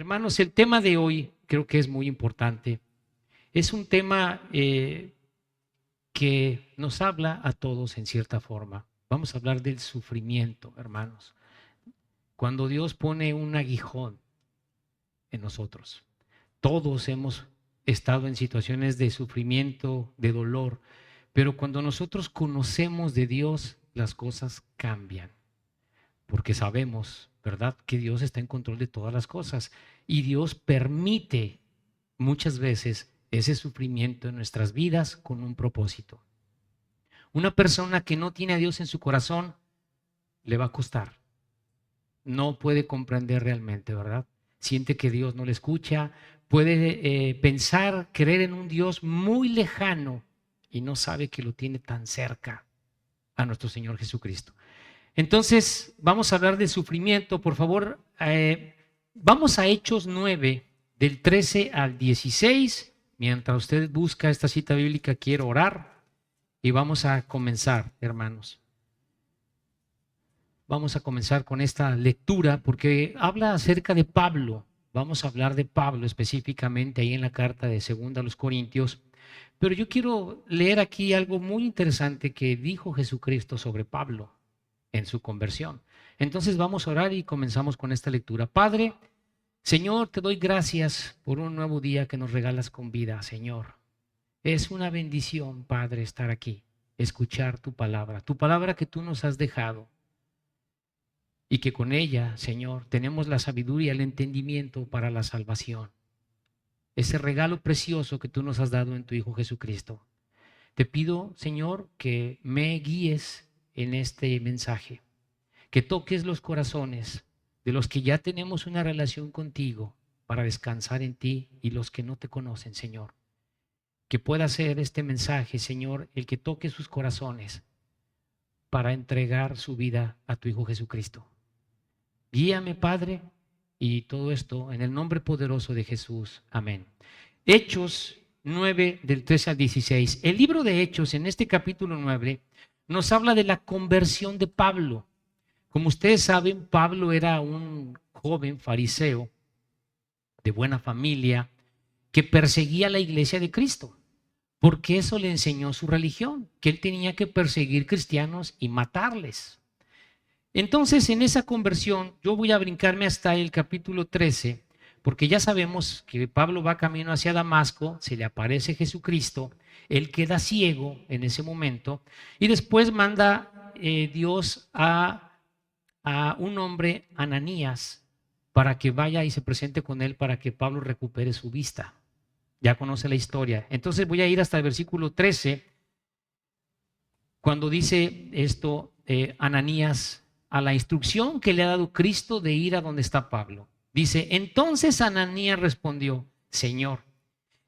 Hermanos, el tema de hoy creo que es muy importante. Es un tema que nos habla a todos en cierta forma. Vamos a hablar del sufrimiento, hermanos. Cuando Dios pone un aguijón en nosotros. Todos hemos estado en situaciones de sufrimiento, de dolor, pero cuando nosotros conocemos de Dios, las cosas cambian, porque sabemos, ¿verdad?, que Dios está en control de todas las cosas y Dios permite muchas veces ese sufrimiento en nuestras vidas con un propósito. Una persona que no tiene a Dios en su corazón le va a costar. No puede comprender realmente, ¿verdad? Siente que Dios no le escucha, puede pensar, creer en un Dios muy lejano y no sabe que lo tiene tan cerca a nuestro Señor Jesucristo. Entonces, vamos a hablar del sufrimiento. Por favor, vamos a Hechos 9, del 13 al 16. Mientras usted busca esta cita bíblica, quiero orar y vamos a comenzar, hermanos. Vamos a comenzar con esta lectura porque habla acerca de Pablo. Vamos a hablar de Pablo específicamente ahí en la carta de 2 a los Corintios. Pero yo quiero leer aquí algo muy interesante que dijo Jesucristo sobre Pablo en su conversión. Entonces vamos a orar y comenzamos con esta lectura. Padre, Señor, te doy gracias por un nuevo día que nos regalas con vida, Señor. Es una bendición, Padre, estar aquí, escuchar tu palabra que tú nos has dejado. Y que con ella, Señor, tenemos la sabiduría y el entendimiento para la salvación. Ese regalo precioso que tú nos has dado en tu Hijo Jesucristo. Te pido, Señor, que me guíes en este mensaje, que toques los corazones de los que ya tenemos una relación contigo para descansar en ti y los que no te conocen, Señor. Que pueda ser este mensaje, Señor, el que toque sus corazones para entregar su vida a tu Hijo Jesucristo. Guíame, Padre, y todo esto en el nombre poderoso de Jesús. Amén. Hechos 9, del 13 al 16. El libro de Hechos, en este capítulo 9, nos habla de la conversión de Pablo. Como ustedes saben, Pablo era un joven fariseo de buena familia que perseguía la iglesia de Cristo, porque eso le enseñó su religión, que él tenía que perseguir cristianos y matarles. Entonces, en esa conversión, yo voy a brincarme hasta el capítulo 13, porque ya sabemos que Pablo va camino hacia Damasco, se le aparece Jesucristo, él queda ciego en ese momento, y después manda Dios a un hombre, Ananías, para que vaya y se presente con él para que Pablo recupere su vista. Ya conoce la historia. Entonces voy a ir hasta el versículo 13, cuando dice esto, Ananías, a la instrucción que le ha dado Cristo de ir a donde está Pablo. Dice, entonces Ananías respondió, Señor,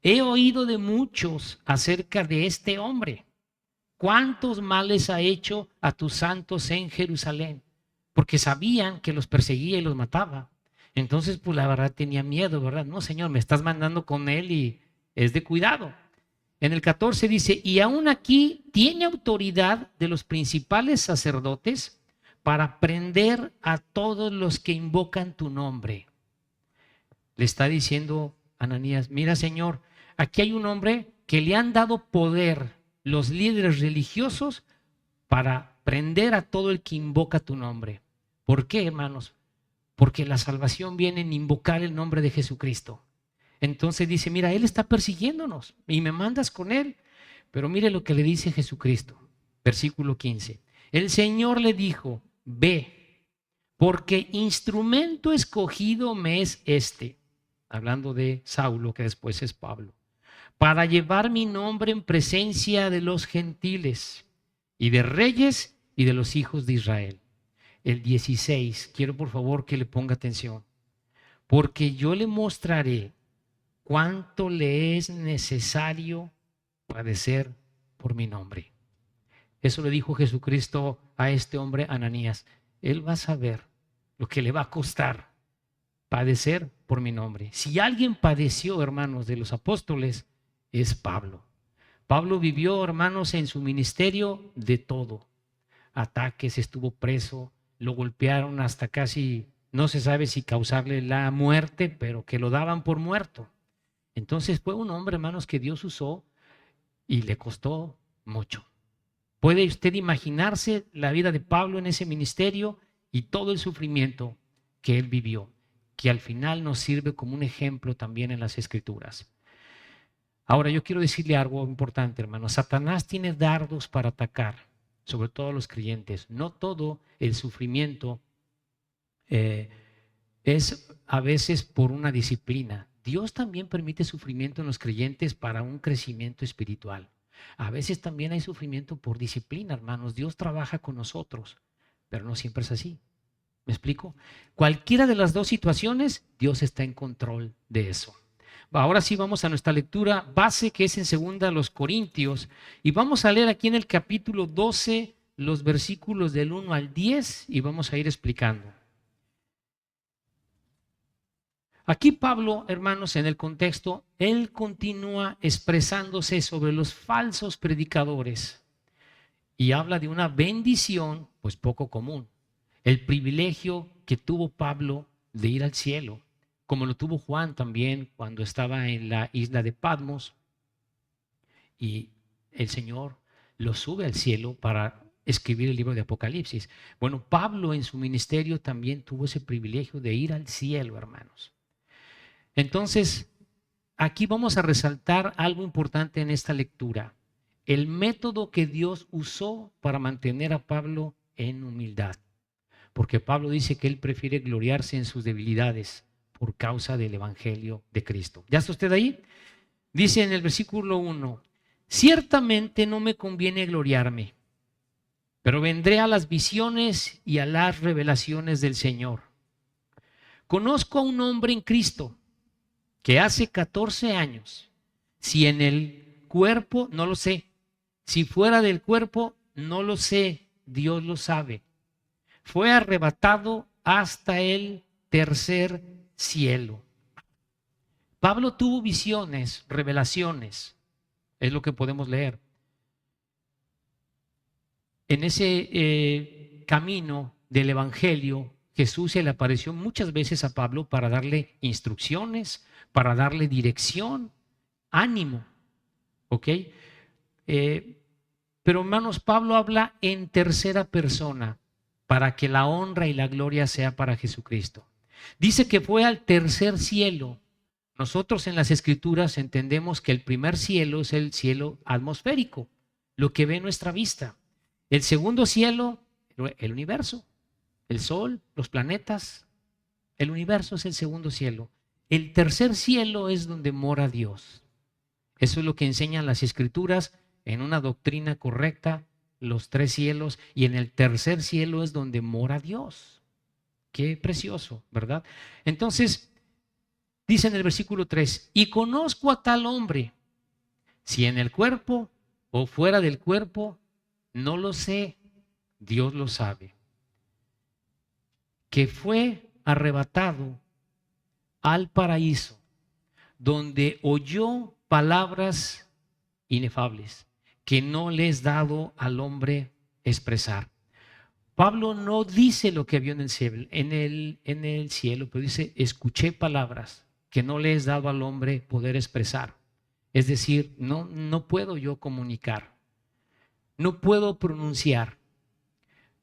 he oído de muchos acerca de este hombre. ¿Cuántos males ha hecho a tus santos en Jerusalén? Porque sabían que los perseguía y los mataba. Entonces, pues la verdad tenía miedo, ¿verdad? No, Señor, me estás mandando con él y es de cuidado. En el 14 dice, y aún aquí tiene autoridad de los principales sacerdotes para prender a todos los que invocan tu nombre. Le está diciendo Ananías, mira, Señor, aquí hay un hombre que le han dado poder los líderes religiosos para prender a todo el que invoca tu nombre. ¿Por qué, hermanos? Porque la salvación viene en invocar el nombre de Jesucristo. Entonces dice, mira, él está persiguiéndonos y me mandas con él. Pero mire lo que le dice Jesucristo, versículo 15. El Señor le dijo, ve, porque instrumento escogido me es este, hablando de Saulo, que después es Pablo, para llevar mi nombre en presencia de los gentiles y de reyes y de los hijos de Israel. El 16, quiero por favor que le ponga atención, porque yo le mostraré cuánto le es necesario padecer por mi nombre. Eso le dijo Jesucristo a este hombre Ananías. Él va a saber lo que le va a costar padecer por mi nombre. Si alguien padeció, hermanos, de los apóstoles, es Pablo. Pablo vivió, hermanos, en su ministerio de todo. Ataques, estuvo preso, lo golpearon hasta casi no se sabe si causarle la muerte, pero que lo daban por muerto. Entonces fue un hombre, hermanos, que Dios usó y le costó mucho. ¿Puede usted imaginarse la vida de Pablo en ese ministerio y todo el sufrimiento que él vivió, que al final nos sirve como un ejemplo también en las Escrituras? Ahora yo quiero decirle algo importante, hermano. Satanás tiene dardos para atacar, sobre todo a los creyentes. No todo el sufrimiento eh, es a veces por una disciplina. Dios también permite sufrimiento en los creyentes para un crecimiento espiritual. A veces también hay sufrimiento por disciplina, hermanos. Dios trabaja con nosotros, pero no siempre es así. ¿Me explico? Cualquiera de las dos situaciones, Dios está en control de eso. Ahora sí vamos a nuestra lectura base, que es en segunda a los Corintios, y vamos a leer aquí en el capítulo 12 los versículos del 1 al 10 y vamos a ir explicando. Aquí Pablo, hermanos, en el contexto, él continúa expresándose sobre los falsos predicadores y habla de una bendición, pues poco común, el privilegio que tuvo Pablo de ir al cielo, como lo tuvo Juan también cuando estaba en la isla de Patmos y el Señor lo sube al cielo para escribir el libro de Apocalipsis. Bueno, Pablo en su ministerio también tuvo ese privilegio de ir al cielo, hermanos. Entonces, aquí vamos a resaltar algo importante en esta lectura, el método que Dios usó para mantener a Pablo en humildad, porque Pablo dice que él prefiere gloriarse en sus debilidades por causa del Evangelio de Cristo. ¿Ya está usted ahí? Dice en el versículo 1, ciertamente no me conviene gloriarme, pero vendré a las visiones y a las revelaciones del Señor. Conozco a un hombre en Cristo que hace 14 años, si en el cuerpo, no lo sé, si fuera del cuerpo, no lo sé, Dios lo sabe, fue arrebatado hasta el tercer cielo. Pablo tuvo visiones, revelaciones, es lo que podemos leer. En ese camino del Evangelio, Jesús se le apareció muchas veces a Pablo para darle instrucciones, para darle dirección, ánimo, ¿ok? Pero hermanos, Pablo habla en tercera persona para que la honra y la gloria sea para Jesucristo. Dice que fue al tercer cielo. Nosotros en las Escrituras entendemos que el primer cielo es el cielo atmosférico, lo que ve nuestra vista. El segundo cielo, el universo, el sol, los planetas, el universo es el segundo cielo. El tercer cielo es donde mora Dios. Eso es lo que enseñan las Escrituras en una doctrina correcta, los tres cielos, y en el tercer cielo es donde mora Dios. Qué precioso, ¿verdad? Entonces, dice en el versículo 3, y conozco a tal hombre, si en el cuerpo o fuera del cuerpo, no lo sé, Dios lo sabe, que fue arrebatado al paraíso, donde oyó palabras inefables que no le es dado al hombre expresar. Pablo no dice lo que vio en el cielo, pero dice, escuché palabras que no le es dado al hombre poder expresar. Es decir, no puedo yo comunicar, no puedo pronunciar.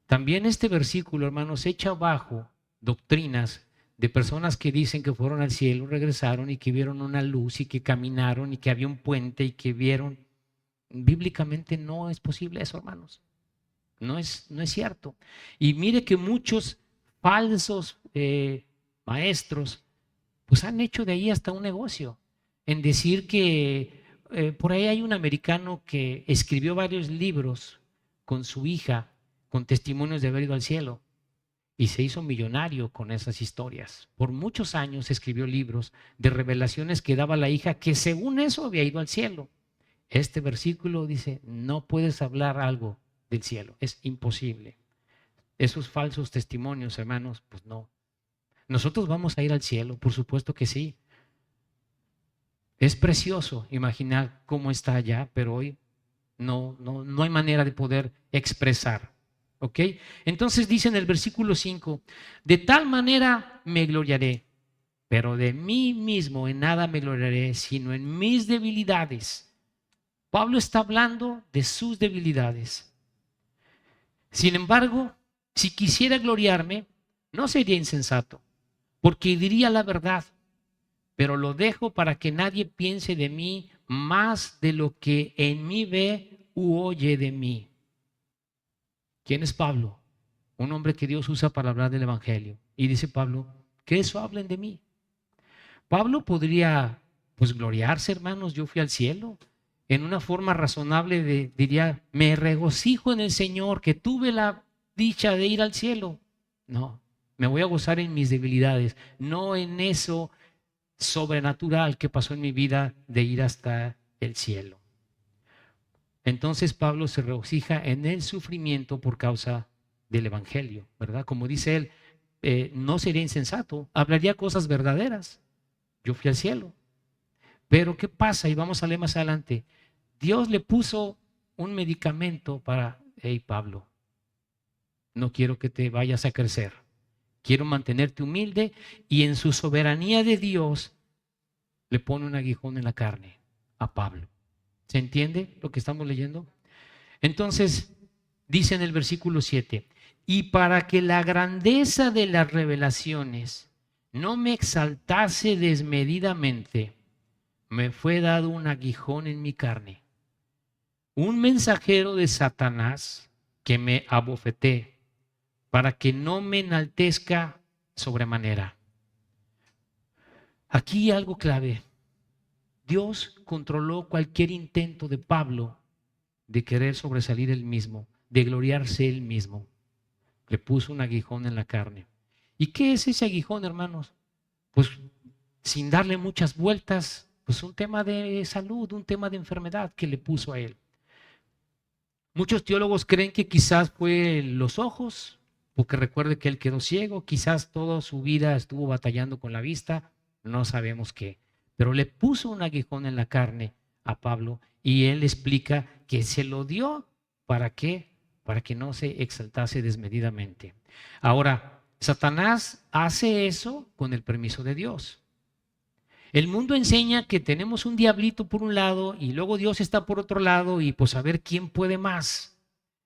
También este versículo, hermanos, echa abajo doctrinas de personas que dicen que fueron al cielo, regresaron y que vieron una luz y que caminaron y que había un puente y que vieron. Bíblicamente no es posible eso, hermanos. No es cierto. Y mire que muchos falsos maestros pues han hecho de ahí hasta un negocio en decir que por ahí hay un americano que escribió varios libros con su hija con testimonios de haber ido al cielo y se hizo millonario con esas historias. Por muchos años escribió libros de revelaciones que daba la hija que según eso había ido al cielo. Este versículo dice, no puedes hablar algo del cielo, es imposible. Esos falsos testimonios, hermanos, pues no. Nosotros vamos a ir al cielo, por supuesto que sí. Es precioso imaginar cómo está allá, pero hoy no hay manera de poder expresar. ¿Ok? Entonces dice en el versículo 5, de tal manera me gloriaré, pero de mí mismo en nada me gloriaré, sino en mis debilidades. Pablo está hablando de sus debilidades. Sin embargo, si quisiera gloriarme, no sería insensato, porque diría la verdad, pero lo dejo para que nadie piense de mí más de lo que en mí ve u oye de mí. ¿Quién es Pablo? Un hombre que Dios usa para hablar del Evangelio. Y dice Pablo, que eso hablen de mí. Pablo podría, pues, gloriarse, hermanos, yo fui al cielo. En una forma razonable diría, me regocijo en el Señor, que tuve la dicha de ir al cielo. No, me voy a gozar en mis debilidades, no en eso sobrenatural que pasó en mi vida de ir hasta el cielo. Entonces Pablo se regocija en el sufrimiento por causa del Evangelio, ¿verdad? Como dice él, no sería insensato, hablaría cosas verdaderas. Yo fui al cielo. Pero ¿qué pasa? Y vamos a leer más adelante. Dios le puso un medicamento para, hey Pablo, no quiero que te vayas a crecer. Quiero mantenerte humilde, y en su soberanía de Dios le pone un aguijón en la carne a Pablo. ¿Se entiende lo que estamos leyendo? Entonces, dice en el versículo 7, y para que la grandeza de las revelaciones no me exaltase desmedidamente, me fue dado un aguijón en mi carne, un mensajero de Satanás que me abofeté, para que no me enaltezca sobremanera. Aquí algo clave. Dios controló cualquier intento de Pablo de querer sobresalir él mismo, de gloriarse él mismo. Le puso un aguijón en la carne. ¿Y qué es ese aguijón, hermanos? Pues, sin darle muchas vueltas, pues un tema de salud, un tema de enfermedad que le puso a él. Muchos teólogos creen que quizás fue los ojos, porque recuerde que él quedó ciego, quizás toda su vida estuvo batallando con la vista, no sabemos qué, pero le puso un aguijón en la carne a Pablo, y él explica que se lo dio. ¿Para qué? Para que no se exaltase desmedidamente. Ahora, Satanás hace eso con el permiso de Dios. El mundo enseña que tenemos un diablito por un lado y luego Dios está por otro lado, y pues a ver quién puede más.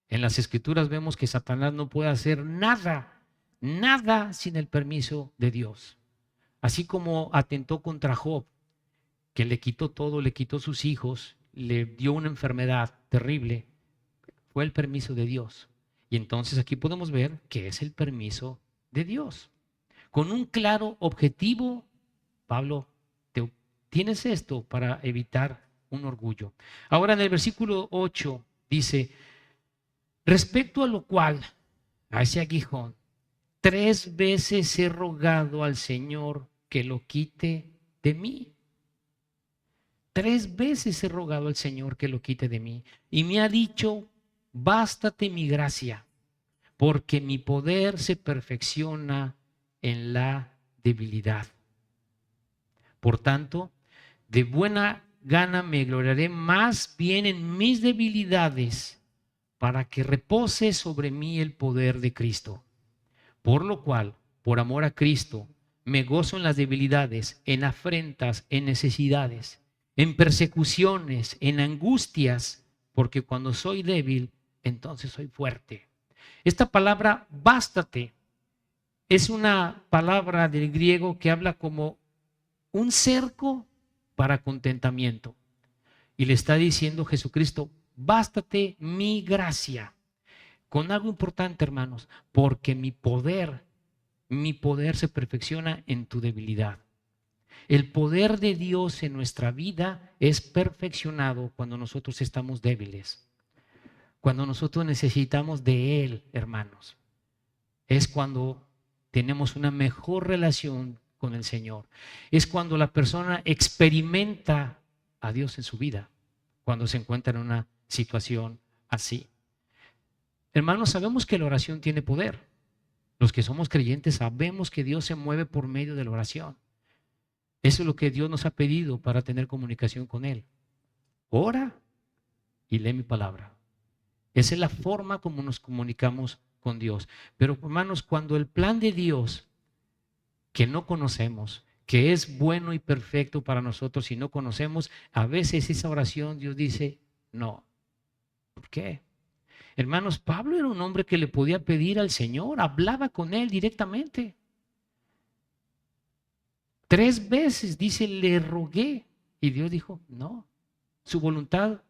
En las escrituras vemos que Satanás no puede hacer nada, nada sin el permiso de Dios. Así como atentó contra Job, que le quitó todo, le quitó sus hijos, le dio una enfermedad terrible, fue el permiso de Dios. Y entonces aquí podemos ver que es el permiso de Dios. Con un claro objetivo, Pablo, tienes esto para evitar un orgullo. Ahora en el versículo 8 dice, respecto a lo cual, a ese aguijón, 3 veces he rogado al Señor que lo quite de mí. 3 veces he rogado al Señor que lo quite de mí. Y me ha dicho, bástate mi gracia, porque mi poder se perfecciona en la debilidad. Por tanto, de buena gana me gloriaré más bien en mis debilidades, para que repose sobre mí el poder de Cristo. Por lo cual, por amor a Cristo, me gozo en las debilidades, en afrentas, en necesidades, en persecuciones, en angustias, porque cuando soy débil, entonces soy fuerte. Esta palabra bástate es una palabra del griego que habla como un cerco para contentamiento. Y le está diciendo Jesucristo, bástate mi gracia. Con algo importante, hermanos, porque mi poder se perfecciona en tu debilidad. El poder de Dios en nuestra vida es perfeccionado cuando nosotros estamos débiles. Cuando nosotros necesitamos de Él, hermanos. Es cuando tenemos una mejor relación con el Señor. Es cuando la persona experimenta a Dios en su vida, cuando se encuentra en una situación así. Hermanos, sabemos que la oración tiene poder. Los que somos creyentes sabemos que Dios se mueve por medio de la oración. Eso es lo que Dios nos ha pedido para tener comunicación con Él. Ora y lee mi palabra. Esa es la forma como nos comunicamos con Dios. Pero hermanos, cuando el plan de Dios, que no conocemos, que es bueno y perfecto para nosotros y no conocemos, a veces esa oración Dios dice, no. ¿Por qué? Hermanos, Pablo era un hombre que le podía pedir al Señor, hablaba con él directamente. 3 veces dice, le rogué. Y Dios dijo, no, su voluntad,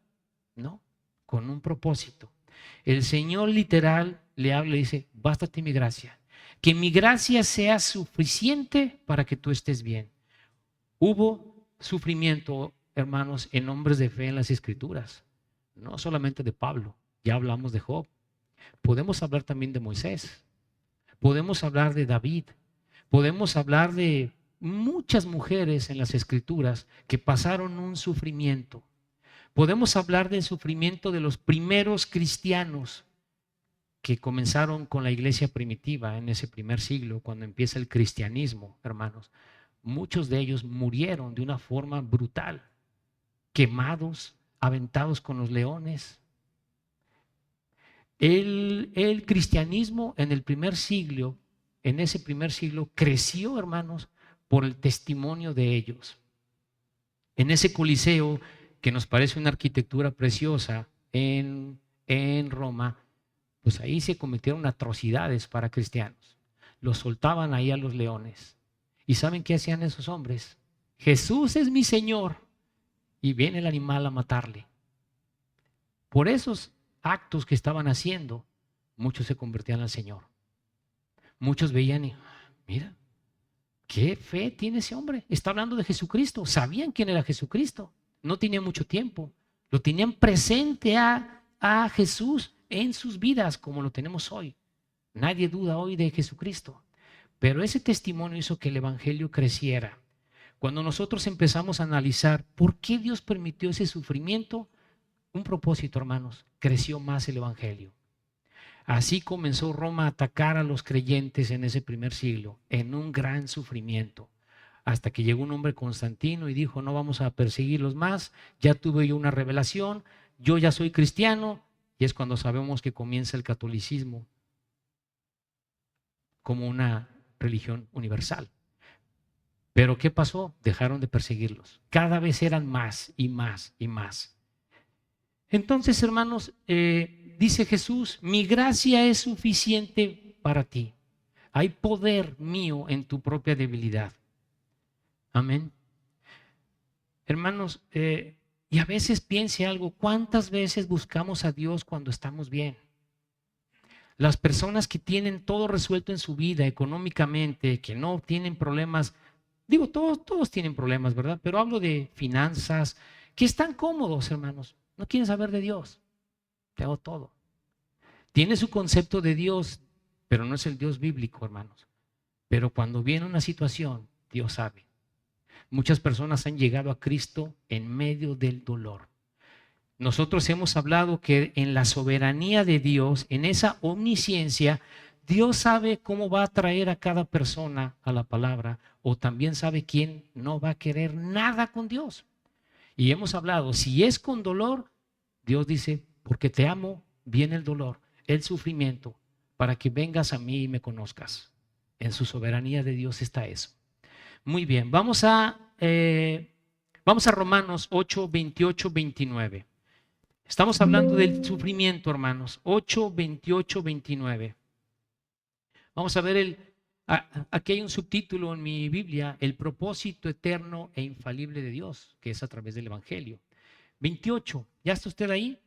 no, con un propósito. El Señor literal le habla y dice, bástate mi gracia. Que mi gracia sea suficiente para que tú estés bien. Hubo sufrimiento, hermanos, en hombres de fe en las Escrituras. No solamente de Pablo, ya hablamos de Job. Podemos hablar también de Moisés. Podemos hablar de David. Podemos hablar de muchas mujeres en las Escrituras que pasaron un sufrimiento. Podemos hablar del sufrimiento de los primeros cristianos que comenzaron con la iglesia primitiva en ese primer siglo, cuando empieza el cristianismo, hermanos. Muchos de ellos murieron de una forma brutal, quemados, aventados con los leones. El cristianismo en el primer siglo, en ese primer siglo, creció, hermanos, por el testimonio de ellos. En ese Coliseo, que nos parece una arquitectura preciosa en Roma, pues ahí se cometieron atrocidades para cristianos. Los soltaban ahí a los leones. ¿Y saben qué hacían esos hombres? Jesús es mi Señor. Y viene el animal a matarle. Por esos actos que estaban haciendo, muchos se convertían al Señor. Muchos veían y, mira, qué fe tiene ese hombre. Está hablando de Jesucristo. Sabían quién era Jesucristo. No tenía mucho tiempo. Lo tenían presente a Jesús en sus vidas como lo tenemos hoy. Nadie duda hoy de Jesucristo. Pero ese testimonio hizo que el evangelio creciera. Cuando nosotros empezamos a analizar por qué Dios permitió ese sufrimiento, un propósito, hermanos, creció más el evangelio. Así comenzó Roma a atacar a los creyentes en ese primer siglo, en un gran sufrimiento, hasta que llegó un hombre, Constantino, y dijo, no vamos a perseguirlos más, ya tuve yo una revelación, yo ya soy cristiano, y es cuando sabemos que comienza el catolicismo como una religión universal. Pero ¿qué pasó? Dejaron de perseguirlos. Cada vez eran más y más y más. Entonces, hermanos, dice Jesús, mi gracia es suficiente para ti. Hay poder mío en tu propia debilidad. Amén. Hermanos, y a veces piense algo, ¿cuántas veces buscamos a Dios cuando estamos bien? Las personas que tienen todo resuelto en su vida económicamente, que no tienen problemas, digo, todos tienen problemas, ¿verdad? Pero hablo de finanzas, que están cómodos, hermanos. No quieren saber de Dios. Te hago todo. Tiene su concepto de Dios, pero no es el Dios bíblico, hermanos. Pero cuando viene una situación, Dios sabe. Muchas personas han llegado a Cristo en medio del dolor. Nosotros hemos hablado que en la soberanía de Dios, en esa omnisciencia, Dios sabe cómo va a traer a cada persona a la palabra, o también sabe quién no va a querer nada con Dios. Y hemos hablado, si es con dolor, Dios dice, porque te amo, viene el dolor, el sufrimiento, para que vengas a mí y me conozcas. En su soberanía de Dios está eso. Muy bien, vamos a Romanos 8, 28, 29. Estamos hablando del sufrimiento, hermanos. 8, 28, 29. Vamos a ver aquí hay un subtítulo en mi Biblia, el propósito eterno e infalible de Dios, que es a través del Evangelio. 28, ¿ya está usted ahí?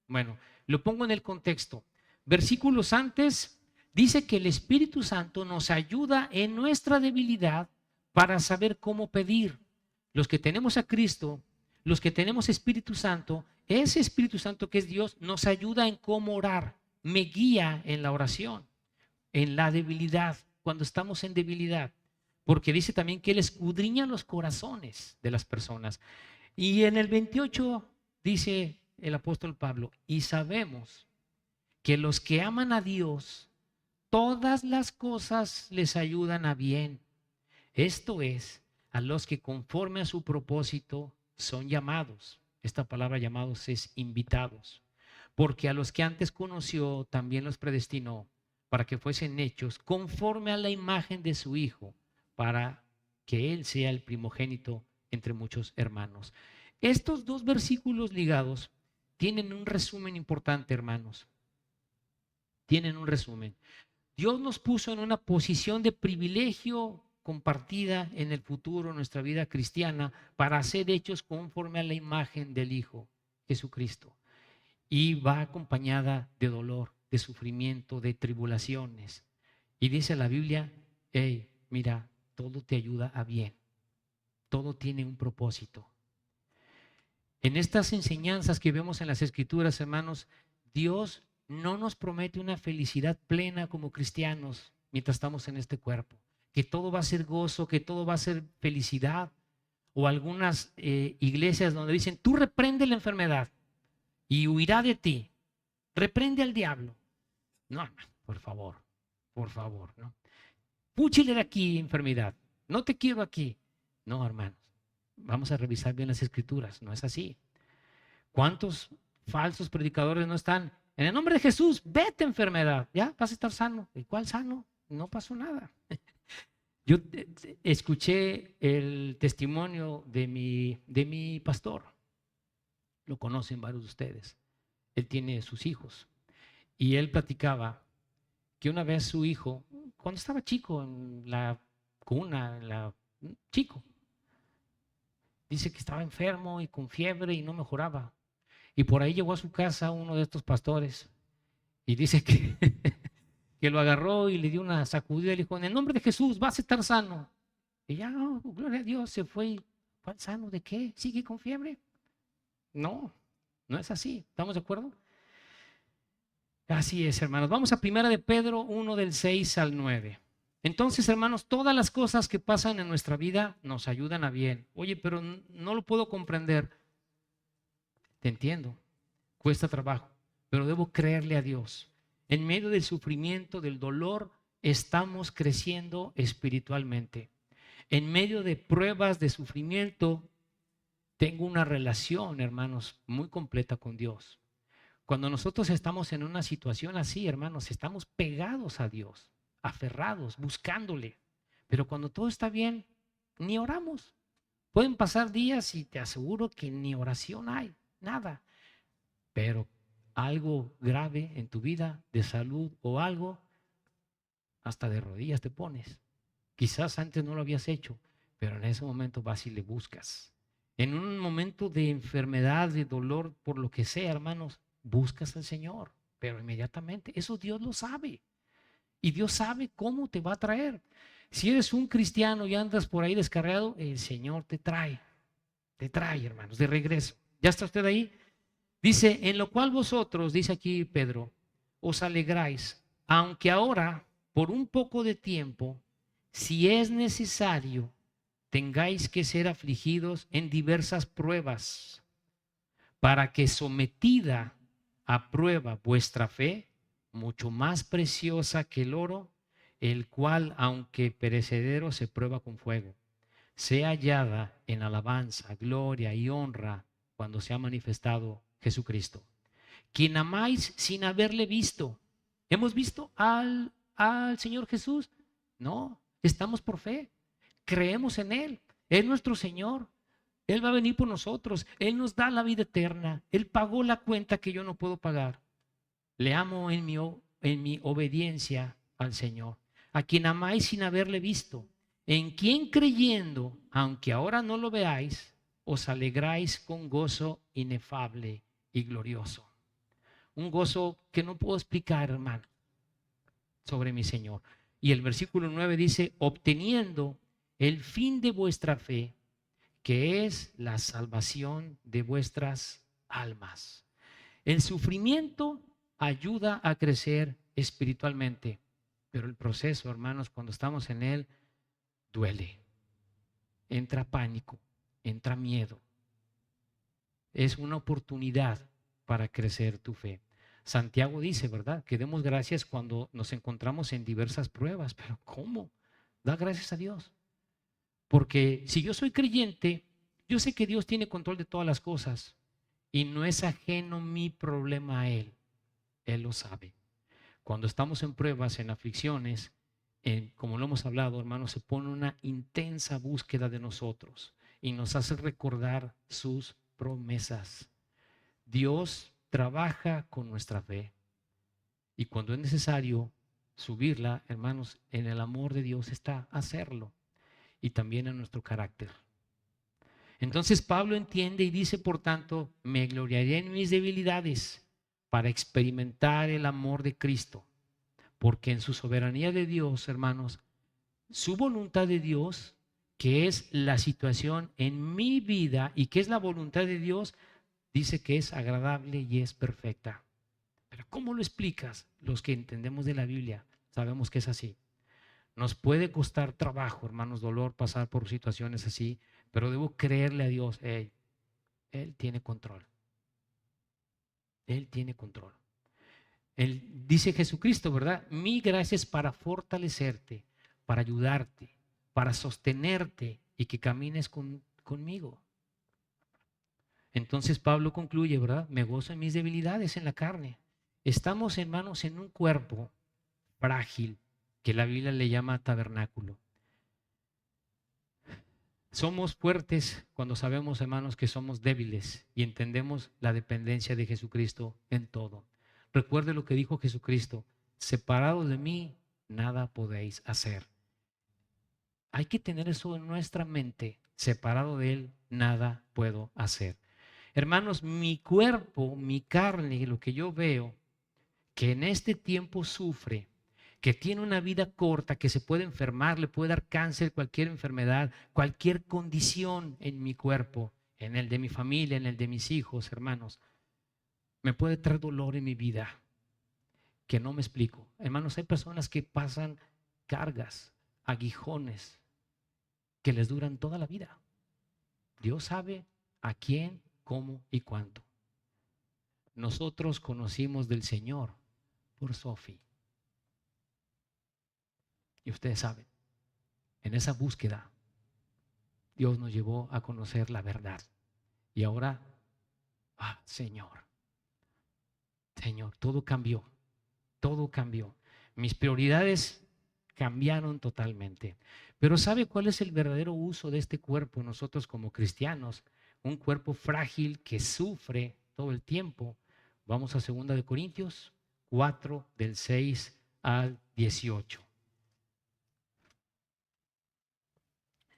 Bueno, lo pongo en el contexto. Versículos antes dice que el Espíritu Santo nos ayuda en nuestra debilidad para saber cómo pedir. Los que tenemos a Cristo, los que tenemos Espíritu Santo, ese Espíritu Santo que es Dios nos ayuda en cómo orar, me guía en la oración, en la debilidad, cuando estamos en debilidad, porque dice también que Él escudriña los corazones de las personas. Y en el 28 dice el apóstol Pablo, y sabemos que los que aman a Dios, todas las cosas les ayudan a bien. Esto es, a los que conforme a su propósito son llamados. Esta palabra llamados es invitados. porque a los que antes conoció también los predestinó para que fuesen hechos conforme a la imagen de su Hijo, para que Él sea el primogénito entre muchos hermanos. Estos dos versículos ligados tienen un resumen importante, hermanos. Tienen un resumen. Dios nos puso en una posición de privilegio compartida en el futuro, nuestra vida cristiana, para ser hechos conforme a la imagen del Hijo, Jesucristo. Y va acompañada de dolor, de sufrimiento, de tribulaciones. Y dice la Biblia, hey, mira, todo te ayuda a bien. Todo tiene un propósito. En estas enseñanzas que vemos en las Escrituras, hermanos, Dios no nos promete una felicidad plena como cristianos mientras estamos en este cuerpo, que todo va a ser gozo, que todo va a ser felicidad. O algunas iglesias donde dicen, tú reprende la enfermedad y huirá de ti. Reprende al diablo. No, hermano, por favor, ¿no? Púchile de aquí, enfermedad. No te quiero aquí. No, hermanos, vamos a revisar bien las Escrituras. No es así. ¿Cuántos falsos predicadores no están? En el nombre de Jesús, vete, enfermedad. Ya, vas a estar sano. ¿Y cuál sano? No pasó nada. Yo escuché el testimonio de mi pastor. Lo conocen varios de ustedes. Él tiene sus hijos. Y él platicaba que una vez su hijo, cuando estaba chico, en la cuna, chico, dice que estaba enfermo y con fiebre y no mejoraba. Y por ahí llegó a su casa uno de estos pastores y dice que, que lo agarró y le dio una sacudida y le dijo, en el nombre de Jesús vas a estar sano. Y ya, oh, gloria a Dios, se fue. ¿Cuál sano? ¿De qué? ¿Sigue con fiebre? No, no es así. ¿Estamos de acuerdo? Así es, hermanos. Vamos a primera de Pedro 1 del 6 al 9. Entonces, hermanos, todas las cosas que pasan en nuestra vida nos ayudan a bien. Oye, pero no lo puedo comprender. Te entiendo, cuesta trabajo, pero debo creerle a Dios. En medio del sufrimiento, del dolor, estamos creciendo espiritualmente. En medio de pruebas, de sufrimiento, tengo una relación, hermanos, muy completa con Dios. Cuando nosotros estamos en una situación así, hermanos, estamos pegados a Dios, aferrados, buscándole. Pero cuando todo está bien, ni oramos. Pueden pasar días y te aseguro que ni oración hay, nada. Pero algo grave en tu vida, de salud o algo, hasta de rodillas te pones. Quizás antes no lo habías hecho, pero en ese momento vas y le buscas. En un momento de enfermedad, de dolor, por lo que sea, hermanos, buscas al Señor, pero inmediatamente. Eso Dios lo sabe. Y Dios sabe cómo te va a traer. Si eres un cristiano y andas por ahí descarriado, el Señor te trae, hermanos, de regreso. ¿Ya está usted ahí? Dice, en lo cual vosotros, dice aquí Pedro, os alegráis, aunque ahora, por un poco de tiempo, si es necesario, tengáis que ser afligidos en diversas pruebas, para que sometida a prueba vuestra fe, mucho más preciosa que el oro, el cual, aunque perecedero, se prueba con fuego, sea hallada en alabanza, gloria y honra cuando se ha manifestado Jesucristo, quien amáis sin haberle visto. ¿Hemos visto al Señor Jesús? No, estamos por fe, creemos en Él, es nuestro Señor. Él va a venir por nosotros, Él nos da la vida eterna, Él pagó la cuenta que yo no puedo pagar. Le amo en mi obediencia al Señor, a quien amáis sin haberle visto, en quien creyendo, aunque ahora no lo veáis, os alegráis con gozo inefable y glorioso. Un gozo que no puedo explicar, hermano, sobre mi Señor. Y el versículo 9 dice, obteniendo el fin de vuestra fe, que es la salvación de vuestras almas. El sufrimiento ayuda a crecer espiritualmente, pero el proceso, hermanos, cuando estamos en él, duele. Entra pánico, entra miedo. Es una oportunidad para crecer tu fe. Santiago dice, ¿verdad? Que demos gracias cuando nos encontramos en diversas pruebas, pero ¿cómo? Da gracias a Dios. Porque si yo soy creyente, yo sé que Dios tiene control de todas las cosas. y no es ajeno mi problema a Él. Él lo sabe. Cuando estamos en pruebas, en aflicciones, como lo hemos hablado, hermanos, se pone una intensa búsqueda de nosotros y nos hace recordar sus promesas. Dios trabaja con nuestra fe y cuando es necesario subirla, hermanos, en el amor de Dios está hacerlo y también en nuestro carácter. Entonces Pablo entiende y dice, por tanto, me gloriaré en mis debilidades para experimentar el amor de Cristo, porque en su soberanía de Dios, hermanos, su voluntad de Dios, que es la situación en mi vida y que es la voluntad de Dios, dice que es agradable y es perfecta. Pero ¿cómo lo explicas? Los que entendemos de la Biblia sabemos que es así. Nos puede costar trabajo, hermanos, dolor, pasar por situaciones así, pero debo creerle a Dios. Él tiene control. Él tiene control. Él dice Jesucristo, ¿verdad? Mi gracia es para fortalecerte, para ayudarte, para sostenerte y que camines conmigo. Entonces Pablo concluye, ¿verdad? Me gozo en mis debilidades en la carne. Estamos, hermanos, en un cuerpo frágil que la Biblia le llama tabernáculo. Somos fuertes cuando sabemos, hermanos, que somos débiles y entendemos la dependencia de Jesucristo en todo. Recuerde lo que dijo Jesucristo, separados de mí, nada podéis hacer. Hay que tener eso en nuestra mente, separado de Él, nada puedo hacer. Hermanos, mi cuerpo, mi carne, lo que yo veo, que en este tiempo sufre, que tiene una vida corta, que se puede enfermar, le puede dar cáncer, cualquier enfermedad, cualquier condición en mi cuerpo, en el de mi familia, en el de mis hijos, hermanos, me puede traer dolor en mi vida, que no me explico. Hermanos, hay personas que pasan cargas, aguijones, que les duran toda la vida. Dios sabe a quién, cómo y cuánto. Nosotros conocimos del Señor por Sofi. Y ustedes saben, en esa búsqueda, Dios nos llevó a conocer la verdad. Y ahora, Señor, Señor, todo cambió, todo cambió. Mis prioridades cambiaron totalmente. Pero ¿sabe cuál es el verdadero uso de este cuerpo nosotros como cristianos? Un cuerpo frágil que sufre todo el tiempo. Vamos a 2 Corintios 4, del 6 al 18.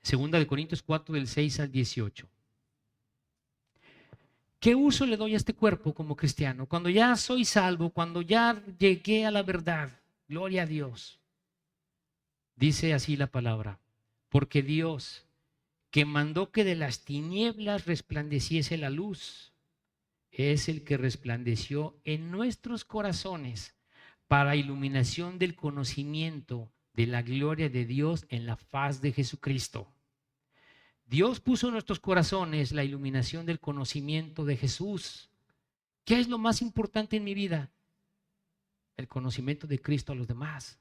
2 Corintios 4, del 6 al 18. ¿Qué uso le doy a este cuerpo como cristiano? Cuando ya soy salvo, cuando ya llegué a la verdad, gloria a Dios. Dice así la palabra, porque Dios, que mandó que de las tinieblas resplandeciese la luz, es el que resplandeció en nuestros corazones para iluminación del conocimiento de la gloria de Dios en la faz de Jesucristo. Dios puso en nuestros corazones la iluminación del conocimiento de Jesús. ¿Qué es lo más importante en mi vida? El conocimiento de Cristo a los demás.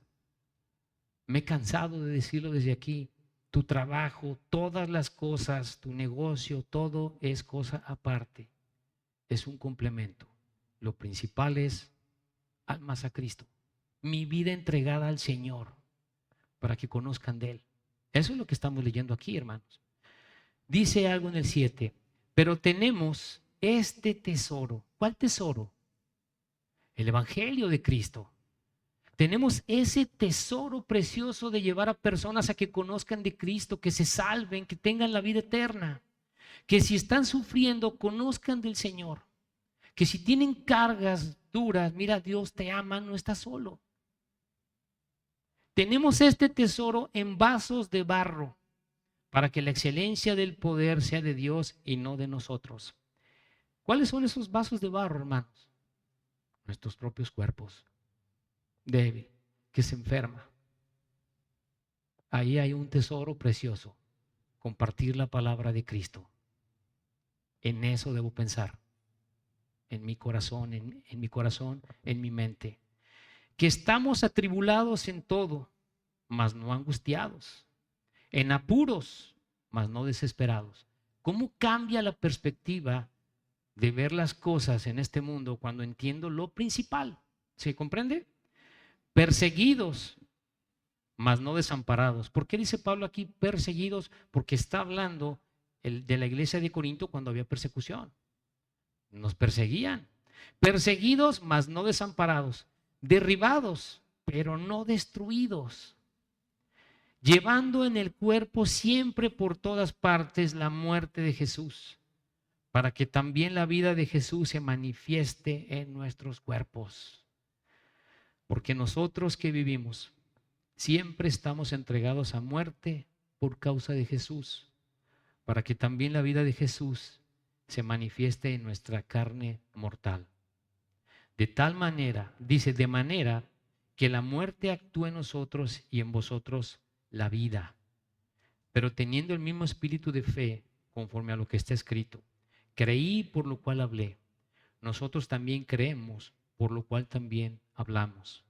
Me he cansado de decirlo desde aquí. Tu trabajo, todas las cosas, tu negocio, todo es cosa aparte. Es un complemento. Lo principal es almas a Cristo. Mi vida entregada al Señor para que conozcan de Él. Eso es lo que estamos leyendo aquí, hermanos. Dice algo en el 7, pero tenemos este tesoro. ¿Cuál tesoro? El Evangelio de Cristo. Tenemos ese tesoro precioso de llevar a personas a que conozcan de Cristo, que se salven, que tengan la vida eterna, que si están sufriendo, conozcan del Señor, que si tienen cargas duras, mira, Dios te ama, no estás solo. Tenemos este tesoro en vasos de barro para que la excelencia del poder sea de Dios y no de nosotros. ¿Cuáles son esos vasos de barro, hermanos? Nuestros propios cuerpos, débil, que se enferma. Ahí hay un tesoro precioso, compartir la palabra de Cristo. En eso debo pensar, en mi corazón, en mi corazón, en mi mente. Que estamos atribulados en todo, mas no angustiados, en apuros, mas no desesperados. ¿Cómo cambia la perspectiva de ver las cosas en este mundo cuando entiendo lo principal. ¿Se comprende? Perseguidos, mas no desamparados. ¿Por qué dice Pablo aquí perseguidos? Porque está hablando de la iglesia de Corinto cuando había persecución. Nos perseguían. Perseguidos, mas no desamparados. Derribados, pero no destruidos. Llevando en el cuerpo siempre por todas partes la muerte de Jesús, para que también la vida de Jesús se manifieste en nuestros cuerpos. Porque nosotros que vivimos siempre estamos entregados a muerte por causa de Jesús, para que también la vida de Jesús se manifieste en nuestra carne mortal. De tal manera, dice, de manera que la muerte actúe en nosotros y en vosotros la vida, pero teniendo el mismo espíritu de fe, conforme a lo que está escrito. Creí, por lo cual hablé. Nosotros también creemos, por lo cual también hablamos,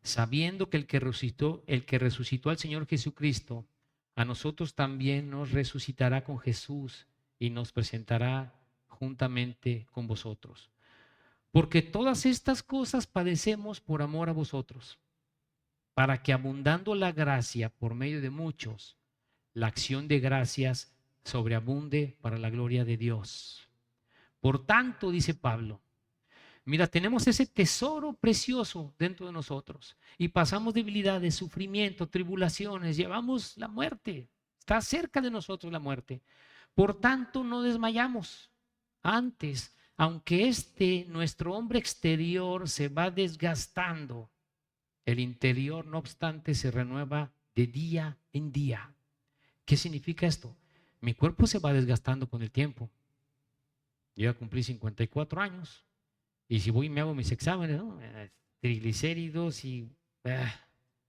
sabiendo que el que resucitó al Señor Jesucristo, a nosotros también nos resucitará con Jesús y nos presentará juntamente con vosotros. Porque todas estas cosas padecemos por amor a vosotros, para que abundando la gracia por medio de muchos, la acción de gracias sobreabunde para la gloria de Dios. Por tanto, dice Pablo, mira, tenemos ese tesoro precioso dentro de nosotros y pasamos debilidades, sufrimiento, tribulaciones, llevamos la muerte, está cerca de nosotros la muerte. Por tanto, no desmayamos. Antes, aunque nuestro hombre exterior se va desgastando, el interior, no obstante, se renueva de día en día. ¿Qué significa esto? Mi cuerpo se va desgastando con el tiempo. Yo ya cumplí 54 años. Y si voy y me hago mis exámenes, ¿no? Triglicéridos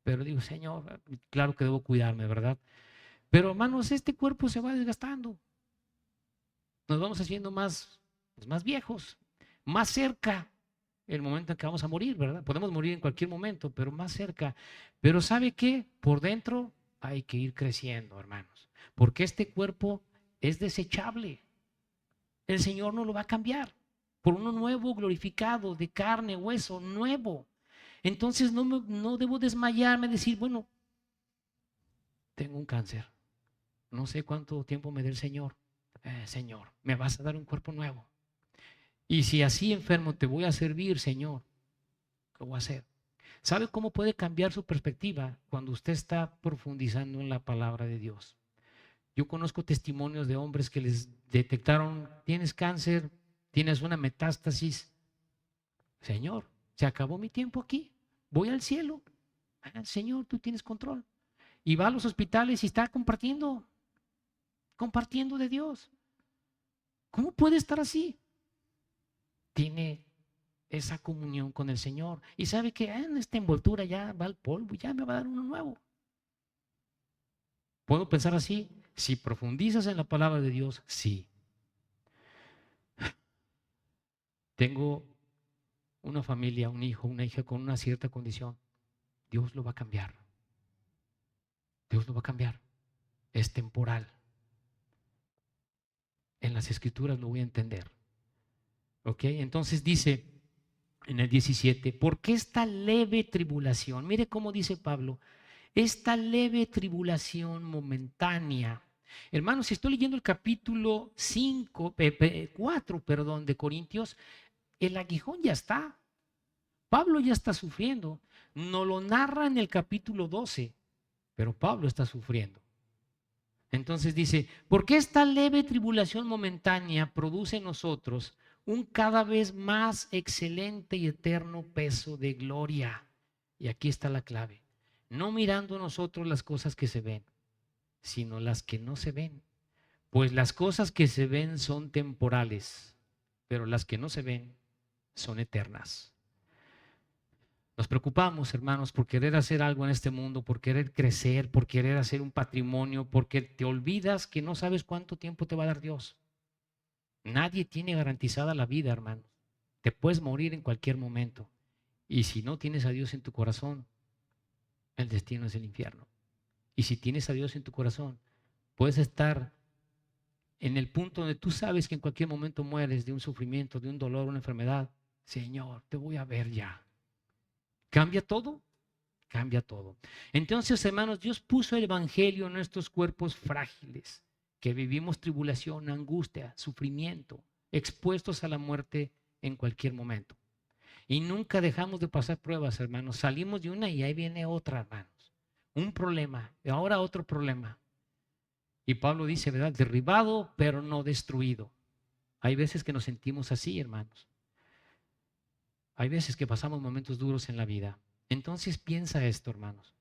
pero digo, Señor, claro que debo cuidarme, ¿verdad? Pero hermanos, este cuerpo se va desgastando. Nos vamos haciendo más viejos, más cerca el momento en que vamos a morir, ¿verdad? Podemos morir en cualquier momento, pero más cerca. Pero ¿sabe qué? Por dentro hay que ir creciendo, hermanos, porque este cuerpo es desechable. El Señor no lo va a cambiar por uno nuevo, glorificado, de carne, hueso, nuevo. Entonces no debo desmayarme, decir, bueno, tengo un cáncer, no sé cuánto tiempo me dé el Señor. Señor, me vas a dar un cuerpo nuevo. Y si así enfermo te voy a servir, Señor, ¿qué voy a hacer? ¿Sabe cómo puede cambiar su perspectiva cuando usted está profundizando en la palabra de Dios? Yo conozco testimonios de hombres que les detectaron, tienes cáncer, tienes una metástasis. Señor, se acabó mi tiempo aquí, voy al cielo. Señor, tú tienes control. Y va a los hospitales y está compartiendo de Dios. ¿Cómo puede estar así? Tiene esa comunión con el Señor. Y sabe que en esta envoltura ya va al polvo, ya me va a dar uno nuevo. ¿Puedo pensar así? Si profundizas en la palabra de Dios, sí. Tengo una familia, un hijo, una hija con una cierta condición. Dios lo va a cambiar. Dios lo va a cambiar. Es temporal. En las escrituras lo voy a entender. ¿Ok? Entonces dice en el 17, ¿por qué esta leve tribulación? Mire cómo dice Pablo, esta leve tribulación momentánea. Hermanos, si estoy leyendo el capítulo 4, de Corintios, el aguijón ya está. Pablo ya está sufriendo. No lo narra en el capítulo 12, pero Pablo está sufriendo. Entonces dice, porque esta leve tribulación momentánea produce en nosotros un cada vez más excelente y eterno peso de gloria. Y aquí está la clave. No mirando nosotros las cosas que se ven, sino las que no se ven. Pues las cosas que se ven son temporales, pero las que no se ven son eternas. Nos preocupamos, hermanos, por querer hacer algo en este mundo, por querer crecer, por querer hacer un patrimonio, porque te olvidas que no sabes cuánto tiempo te va a dar Dios. Nadie tiene garantizada la vida, hermanos. Te puedes morir en cualquier momento. Y si no tienes a Dios en tu corazón, el destino es el infierno. Y si tienes a Dios en tu corazón, puedes estar en el punto donde tú sabes que en cualquier momento mueres de un sufrimiento, de un dolor, una enfermedad, Señor, te voy a ver ya. ¿Cambia todo? Cambia todo. Entonces, hermanos, Dios puso el evangelio en nuestros cuerpos frágiles, que vivimos tribulación, angustia, sufrimiento, expuestos a la muerte en cualquier momento. Y nunca dejamos de pasar pruebas, hermanos. Salimos de una y ahí viene otra, hermanos. Un problema, y ahora otro problema. Y Pablo dice, ¿verdad? Derribado, pero no destruido. Hay veces que nos sentimos así, hermanos. Hay veces que pasamos momentos duros en la vida. Entonces piensa esto, hermanos.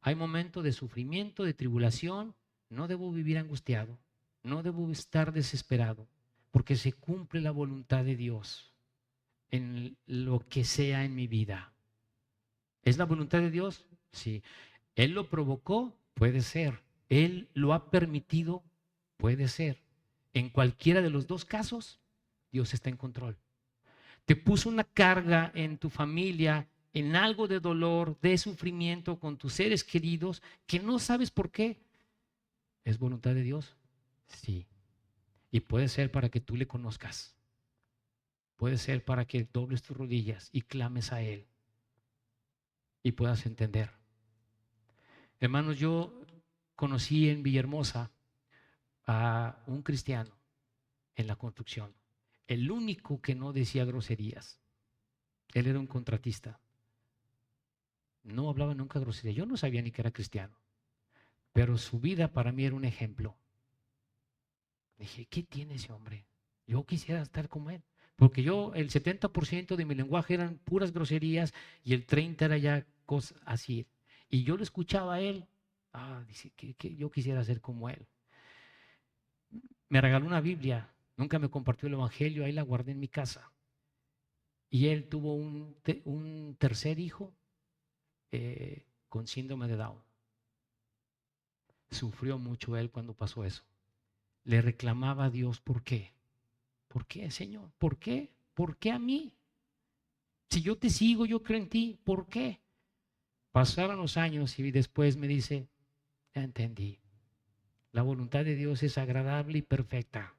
Hay momentos de sufrimiento, de tribulación. No debo vivir angustiado. No debo estar desesperado, porque se cumple la voluntad de Dios en lo que sea en mi vida. ¿Es la voluntad de Dios? Sí. ¿Él lo provocó? Puede ser. ¿Él lo ha permitido? Puede ser. En cualquiera de los dos casos, Dios está en control. Te puso una carga en tu familia, en algo de dolor, de sufrimiento con tus seres queridos, que no sabes por qué. ¿Es voluntad de Dios? Sí. Y puede ser para que tú le conozcas. Puede ser para que dobles tus rodillas y clames a Él y puedas entender. Hermanos, yo conocí en Villahermosa a un cristiano en la construcción, el único que no decía groserías. Él era un contratista. No hablaba nunca grosería. Yo no sabía ni que era cristiano, pero su vida para mí era un ejemplo. Dije, ¿qué tiene ese hombre? Yo quisiera estar como él. Porque yo, el 70% de mi lenguaje eran puras groserías y el 30% era ya cosas así. Y yo lo escuchaba a él. Dice que yo quisiera ser como él. Me regaló una Biblia. Nunca me compartió el Evangelio. Ahí la guardé en mi casa. Y él tuvo un tercer hijo con síndrome de Down. Sufrió mucho él cuando pasó eso. Le reclamaba a Dios, ¿por qué? ¿Por qué, Señor? ¿Por qué? ¿Por qué a mí? Si yo te sigo, yo creo en ti, ¿por qué? Pasaron los años y después me dice, ya entendí. La voluntad de Dios es agradable y perfecta.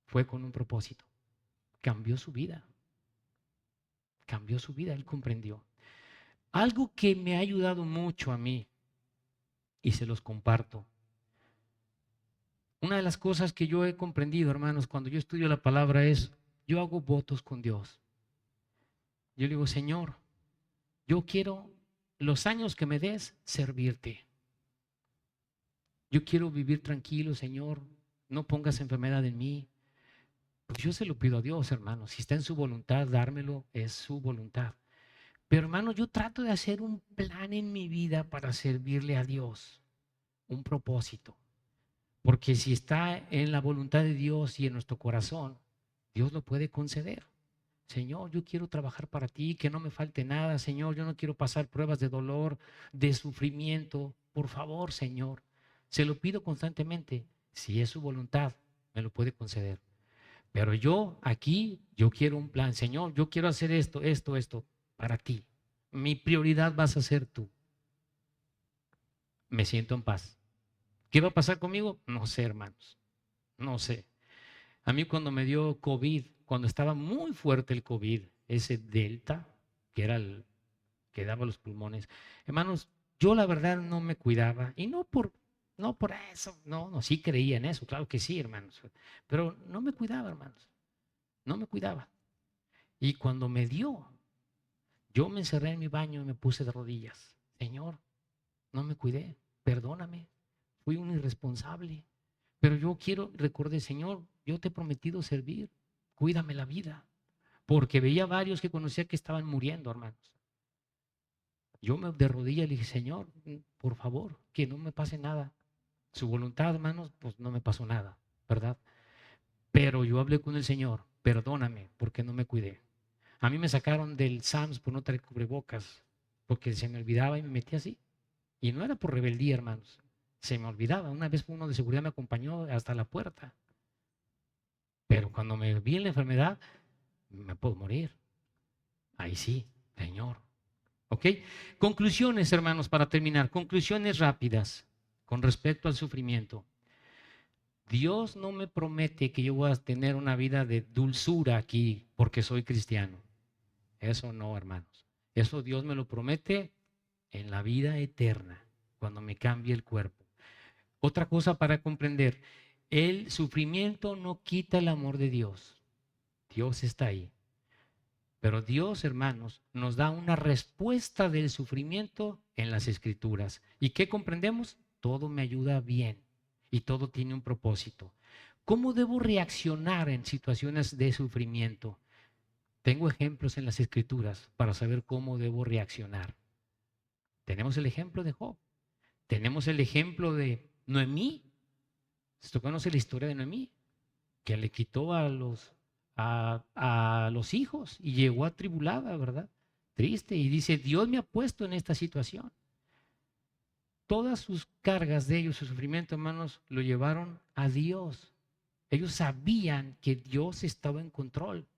Fue con un propósito. Cambió su vida. Cambió su vida, él comprendió. Algo que me ha ayudado mucho a mí, y se los comparto. Una de las cosas que yo he comprendido, hermanos, cuando yo estudio la palabra es, yo hago votos con Dios. Yo le digo, Señor, yo quiero los años que me des servirte. Yo quiero vivir tranquilo, Señor. No pongas enfermedad en mí. Pues yo se lo pido a Dios, hermano. Si está en su voluntad, dármelo, es su voluntad. Pero, hermano, yo trato de hacer un plan en mi vida para servirle a Dios. Un propósito. Porque si está en la voluntad de Dios y en nuestro corazón, Dios lo puede conceder. Señor, yo quiero trabajar para ti, que no me falte nada. Señor, yo no quiero pasar pruebas de dolor, de sufrimiento. Por favor, Señor. Se lo pido constantemente. Si es su voluntad, me lo puede conceder. Pero yo aquí, yo quiero un plan. Señor, yo quiero hacer esto, esto, esto para ti. Mi prioridad vas a ser tú. Me siento en paz. ¿Qué va a pasar conmigo? No sé, hermanos. No sé. A mí cuando me dio COVID, cuando estaba muy fuerte el COVID, ese Delta, que era el que daba los pulmones, hermanos, yo la verdad no me cuidaba y no por eso, no, sí creía en eso, claro que sí, hermanos, pero no me cuidaba, hermanos, no me cuidaba. Y cuando me dio, yo me encerré en mi baño y me puse de rodillas. Señor, no me cuidé, perdóname, fui un irresponsable. Pero yo recordé, Señor, yo te he prometido servir, cuídame la vida. Porque veía varios que conocía que estaban muriendo, hermanos. Yo me de rodillas le dije, Señor, por favor, que no me pase nada. Su voluntad, hermanos, pues no me pasó nada, ¿verdad? Pero yo hablé con el Señor, perdóname porque no me cuidé. A mí me sacaron del SAMS por no traer cubrebocas, porque se me olvidaba y me metí así. Y no era por rebeldía, hermanos. Se me olvidaba. Una vez uno de seguridad me acompañó hasta la puerta. Pero cuando me vi en la enfermedad, me puedo morir. Ahí sí, Señor. ¿Ok? Conclusiones, hermanos, para terminar. Conclusiones rápidas con respecto al sufrimiento. Dios no me promete que yo voy a tener una vida de dulzura aquí porque soy cristiano. Eso no, hermanos. Eso Dios me lo promete en la vida eterna, cuando me cambie el cuerpo. Otra cosa para comprender, el sufrimiento no quita el amor de Dios. Dios está ahí. Pero Dios, hermanos, nos da una respuesta del sufrimiento en las Escrituras. ¿Y qué comprendemos? Todo me ayuda bien y todo tiene un propósito. ¿Cómo debo reaccionar en situaciones de sufrimiento? Tengo ejemplos en las Escrituras para saber cómo debo reaccionar. Tenemos el ejemplo de Job. Tenemos el ejemplo de Noemí. ¿Usted conoce la historia de Noemí? Que le quitó a los hijos y llegó atribulada, ¿verdad? Triste. Y dice, Dios me ha puesto en esta situación. Todas sus cargas de ellos, su sufrimiento, hermanos, lo llevaron a Dios. Ellos sabían que Dios estaba en control.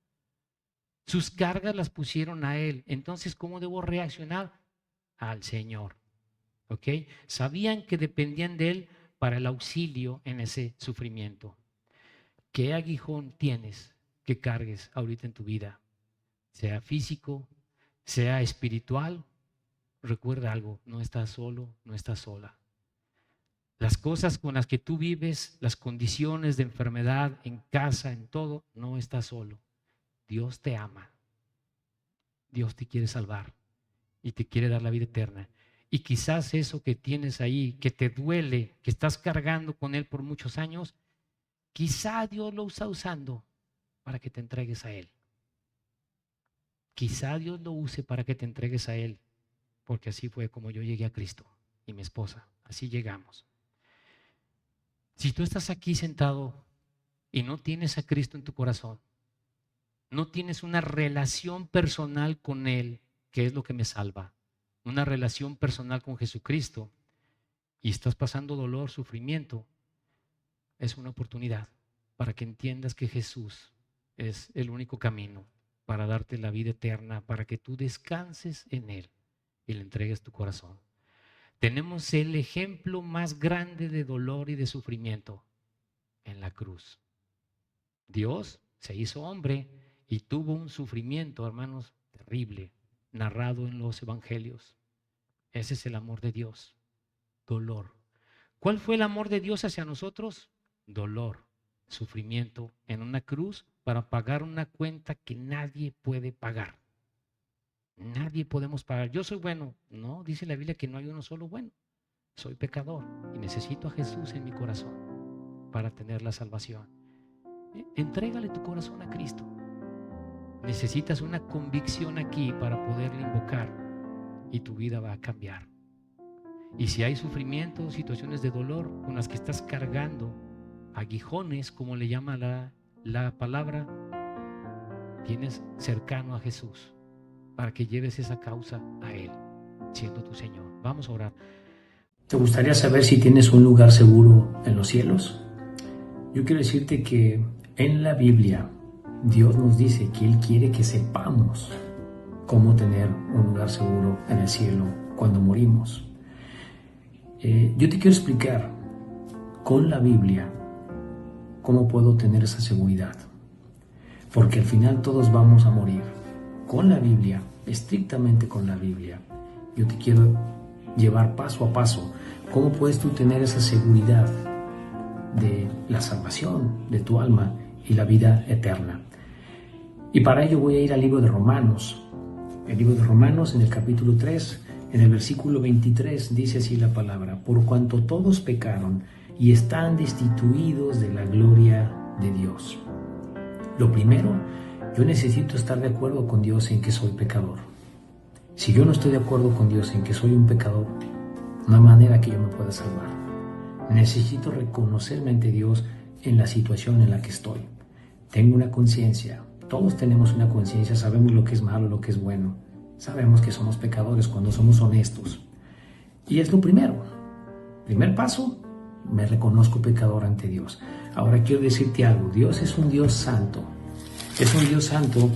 Sus cargas las pusieron a Él. Entonces, ¿cómo debo reaccionar? Al Señor. ¿Ok? Sabían que dependían de Él para el auxilio en ese sufrimiento. ¿Qué aguijón tienes que cargues ahorita en tu vida? Sea físico, sea espiritual. Recuerda algo, no estás solo, no estás sola. Las cosas con las que tú vives, las condiciones de enfermedad en casa, en todo, no estás solo. Dios te ama. Dios te quiere salvar y te quiere dar la vida eterna. Y quizás eso que tienes ahí, que te duele, que estás cargando con Él por muchos años, quizá Dios lo está usando para que te entregues a Él. Quizá Dios lo use para que te entregues a Él, porque así fue como yo llegué a Cristo y mi esposa. Así llegamos. Si tú estás aquí sentado y no tienes a Cristo en tu corazón, no tienes una relación personal con Él, que es lo que me salva, una relación personal con Jesucristo, y estás pasando dolor, sufrimiento, es una oportunidad para que entiendas que Jesús es el único camino para darte la vida eterna, para que tú descanses en Él y le entregues tu corazón. Tenemos el ejemplo más grande de dolor y de sufrimiento en la cruz. Dios se hizo hombre y tuvo un sufrimiento, hermanos, terrible, narrado en los evangelios. Ese es el amor de Dios, dolor. ¿Cuál fue el amor de Dios hacia nosotros? Dolor, sufrimiento en una cruz para pagar una cuenta que nadie puede pagar. Nadie podemos pagar. Yo soy bueno. No, dice la Biblia que no hay uno solo bueno. Soy pecador y necesito a Jesús en mi corazón para tener la salvación. Entrégale tu corazón a Cristo. Necesitas una convicción aquí para poderle invocar y tu vida va a cambiar. Y si hay sufrimiento, situaciones de dolor con las que estás cargando, aguijones, como le llama la palabra, tienes cercano a Jesús para que lleves esa causa a Él, siendo tu Señor. Vamos a orar. ¿Te gustaría saber si tienes un lugar seguro en los cielos? Yo quiero decirte que en la Biblia Dios nos dice que Él quiere que sepamos cómo tener un lugar seguro en el cielo cuando morimos. Yo te quiero explicar con la Biblia cómo puedo tener esa seguridad. Porque al final todos vamos a morir. Con la Biblia, estrictamente con la Biblia, yo te quiero llevar paso a paso cómo puedes tú tener esa seguridad de la salvación de tu alma y la vida eterna. Y para ello voy a ir al libro de Romanos. El libro de Romanos, en el capítulo 3, en el versículo 23, dice así la palabra: por cuanto todos pecaron y están destituidos de la gloria de Dios. Lo primero, yo necesito estar de acuerdo con Dios en que soy pecador. Si yo no estoy de acuerdo con Dios en que soy un pecador, no hay manera que yo me pueda salvar. Necesito reconocerme ante Dios en la situación en la que estoy. Tengo una conciencia. Todos tenemos una conciencia, sabemos lo que es malo, lo que es bueno. Sabemos que somos pecadores cuando somos honestos. Y es lo primero. Primer paso, me reconozco pecador ante Dios. Ahora quiero decirte algo. Dios es un Dios santo. Es un Dios santo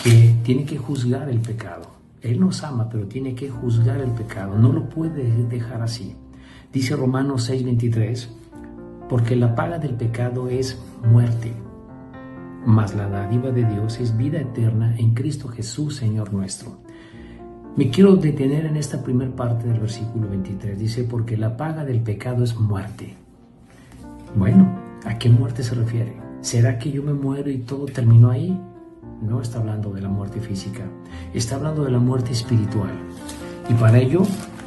que tiene que juzgar el pecado. Él nos ama, pero tiene que juzgar el pecado. No lo puede dejar así. Dice Romanos 6:23, porque la paga del pecado es muerte, mas la dádiva de Dios es vida eterna en Cristo Jesús, Señor nuestro. Me quiero detener en esta primera parte del versículo 23. Dice, porque la paga del pecado es muerte. Bueno, ¿a qué muerte se refiere? ¿Será que yo me muero y todo terminó ahí? No está hablando de la muerte física, está hablando de la muerte espiritual. Y para ello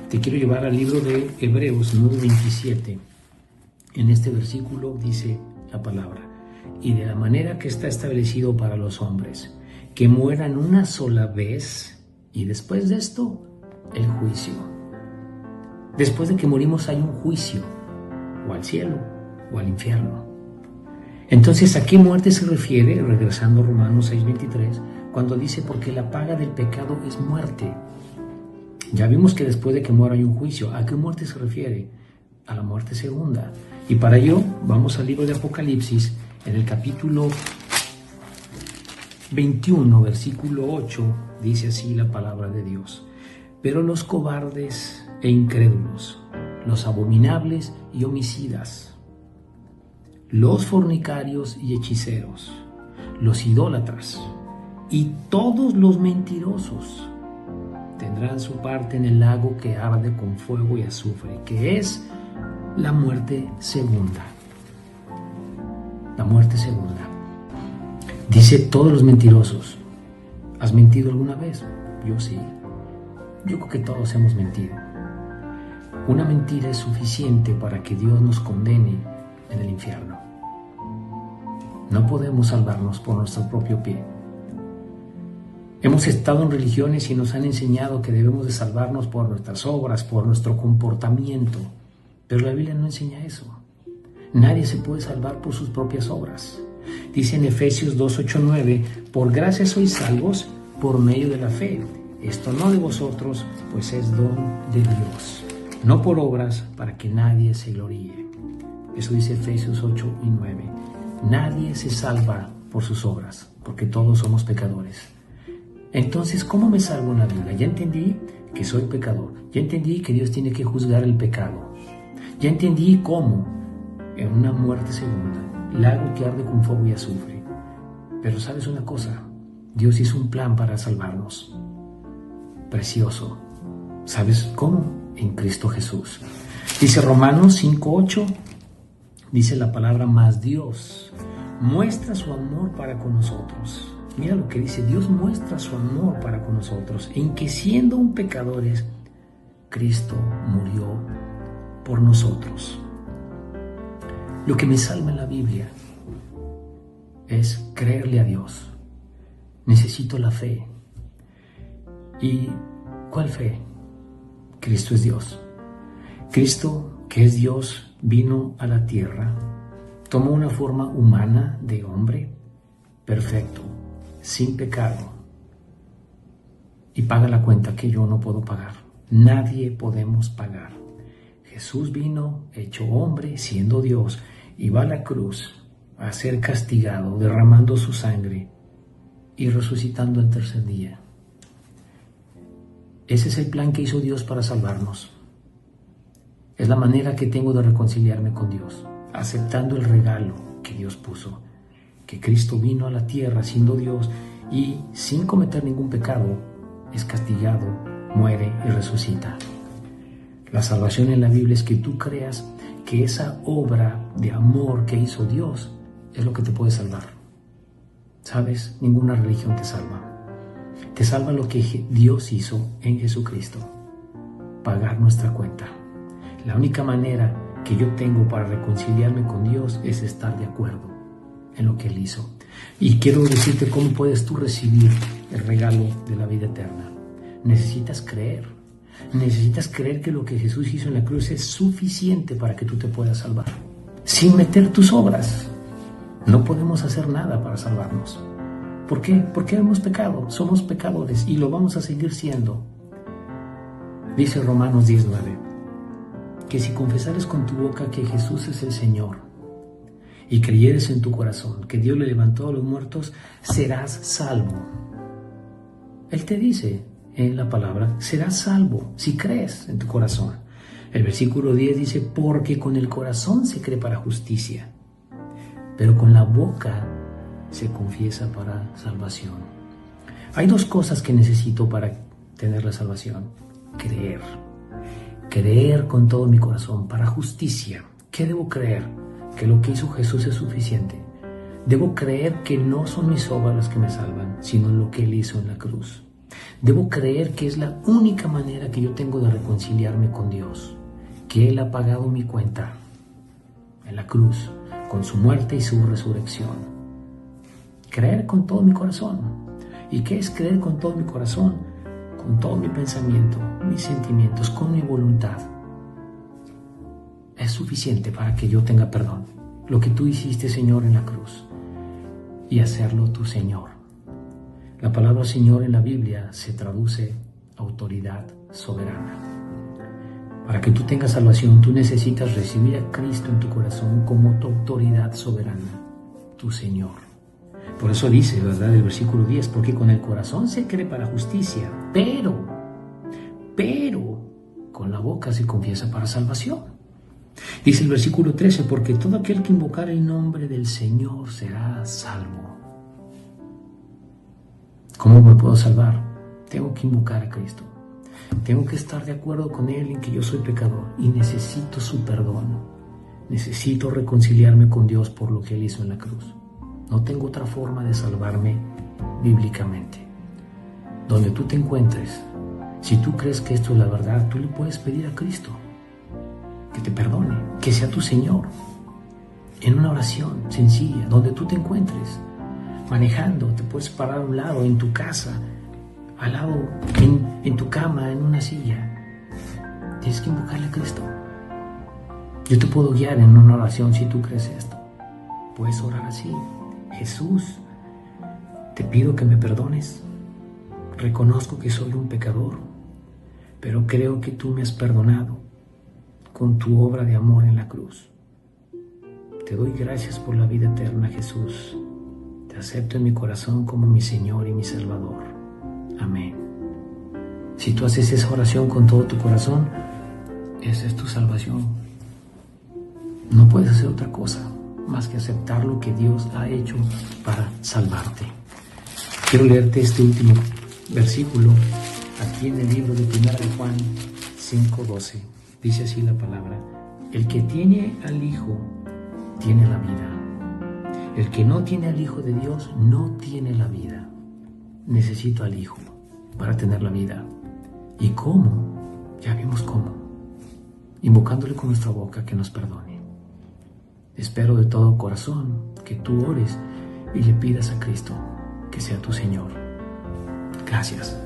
te quiero llevar al libro de Hebreos 9:27. En este versículo dice la palabra, y de la manera que está establecido para los hombres, que mueran una sola vez, y después de esto, el juicio. Después de que morimos hay un juicio, o al cielo, o al infierno. Entonces, ¿a qué muerte se refiere? Regresando a Romanos 6:23, cuando dice, porque la paga del pecado es muerte. Ya vimos que después de que muera hay un juicio. ¿A qué muerte se refiere? A la muerte segunda. Y para ello, vamos al libro de Apocalipsis, en el capítulo 21, versículo 8, dice así la palabra de Dios. Pero los cobardes e incrédulos, los abominables y homicidas, los fornicarios y hechiceros, los idólatras y todos los mentirosos tendrán su parte en el lago que arde con fuego y azufre, que es la muerte segunda. La muerte segunda. Dice todos los mentirosos. ¿Has mentido alguna vez? Yo sí. Yo creo que todos hemos mentido. Una mentira es suficiente para que Dios nos condene en el infierno. No podemos salvarnos por nuestro propio pie. Hemos estado en religiones y nos han enseñado que debemos de salvarnos por nuestras obras, por nuestro comportamiento. Pero la Biblia no enseña eso. Nadie se puede salvar por sus propias obras. Dice en Efesios 2:8-9, por gracia sois salvos por medio de la fe. Esto no de vosotros, pues es don de Dios. No por obras, para que nadie se gloríe. Eso dice Efesios 8:9. Nadie se salva por sus obras, porque todos somos pecadores. Entonces, ¿cómo me salvo en la Biblia? Ya entendí que soy pecador. Ya entendí que Dios tiene que juzgar el pecado. Ya entendí cómo, en una muerte segunda, lago que arde con fuego y azufre. Pero ¿sabes una cosa? Dios hizo un plan para salvarnos. Precioso. ¿Sabes cómo? En Cristo Jesús. Dice Romanos 5:8, dice la palabra, mas Dios muestra su amor para con nosotros. Mira lo que dice, Dios muestra su amor para con nosotros, en que siendo aún pecadores, Cristo murió por nosotros. Lo que me salva en la Biblia es creerle a Dios. Necesito la fe. ¿Y cuál fe? Cristo es Dios. Cristo, que es Dios, vino a la tierra, tomó una forma humana de hombre, perfecto, sin pecado, y paga la cuenta que yo no puedo pagar. Nadie podemos pagar. Jesús vino, hecho hombre, siendo Dios, y va a la cruz a ser castigado, derramando su sangre y resucitando el tercer día. Ese es el plan que hizo Dios para salvarnos. Es la manera que tengo de reconciliarme con Dios, aceptando el regalo que Dios puso, que Cristo vino a la tierra siendo Dios y sin cometer ningún pecado, es castigado, muere y resucita. La salvación en la Biblia es que tú creas que esa obra de amor que hizo Dios es lo que te puede salvar. ¿Sabes? Ninguna religión te salva. Te salva lo que Dios hizo en Jesucristo, pagar nuestra cuenta. La única manera que yo tengo para reconciliarme con Dios es estar de acuerdo en lo que Él hizo. Y quiero decirte cómo puedes tú recibir el regalo de la vida eterna. Necesitas creer. Necesitas creer que lo que Jesús hizo en la cruz es suficiente para que tú te puedas salvar. Sin meter tus obras. No podemos hacer nada para salvarnos. ¿Por qué? Porque hemos pecado. Somos pecadores y lo vamos a seguir siendo. Dice Romanos 10:9, que si confesares con tu boca que Jesús es el Señor y creyeres en tu corazón que Dios le levantó a los muertos, serás salvo. Él te dice en la palabra, serás salvo si crees en tu corazón. El versículo 10 dice, porque con el corazón se cree para justicia, pero con la boca se confiesa para salvación. Hay dos cosas que necesito para tener la salvación. Creer con todo mi corazón para justicia. ¿Qué debo creer? Que lo que hizo Jesús es suficiente. Debo creer que no son mis obras las que me salvan, sino lo que Él hizo en la cruz. Debo creer que es la única manera que yo tengo de reconciliarme con Dios, que Él ha pagado mi cuenta en la cruz, con su muerte y su resurrección. Creer con todo mi corazón. ¿Y qué es creer con todo mi corazón? Con todo mi pensamiento, mis sentimientos, con mi voluntad. Es suficiente para que yo tenga perdón. Lo que tú hiciste, Señor, en la cruz. Y hacerlo tu Señor. La palabra Señor en la Biblia se traduce autoridad soberana. Para que tú tengas salvación, tú necesitas recibir a Cristo en tu corazón como tu autoridad soberana, tu Señor. Por eso dice, ¿verdad?, el versículo 10, porque con el corazón se cree para justicia, pero con la boca se confiesa para salvación. Dice el versículo 13, porque todo aquel que invocar el nombre del Señor será salvo. ¿Cómo me puedo salvar? Tengo que invocar a Cristo. Tengo que estar de acuerdo con Él en que yo soy pecador y necesito su perdón. Necesito reconciliarme con Dios por lo que Él hizo en la cruz. No tengo otra forma de salvarme bíblicamente. Donde tú te encuentres, si tú crees que esto es la verdad, tú le puedes pedir a Cristo que te perdone, que sea tu Señor, en una oración sencilla, donde tú te encuentres, manejando, te puedes parar a un lado, en tu casa, al lado, en tu cama, en una silla. Tienes que invocarle a Cristo. Yo te puedo guiar en una oración si tú crees esto. Puedes orar así. Jesús, te pido que me perdones. Reconozco que soy un pecador, pero creo que tú me has perdonado con tu obra de amor en la cruz. Te doy gracias por la vida eterna, Jesús. Te acepto en mi corazón como mi Señor y mi Salvador. Amén. Si tú haces esa oración con todo tu corazón, esa es tu salvación. No puedes hacer otra cosa más que aceptar lo que Dios ha hecho para salvarte. Quiero leerte este último versículo aquí en el libro de 1 de Juan 5:12. Dice así la palabra: el que tiene al Hijo tiene la vida. El que no tiene al Hijo de Dios no tiene la vida. Necesito al Hijo para tener la vida. ¿Y cómo? Ya vimos cómo. Invocándole con nuestra boca que nos perdone. Espero de todo corazón que tú ores y le pidas a Cristo que sea tu Señor. Gracias.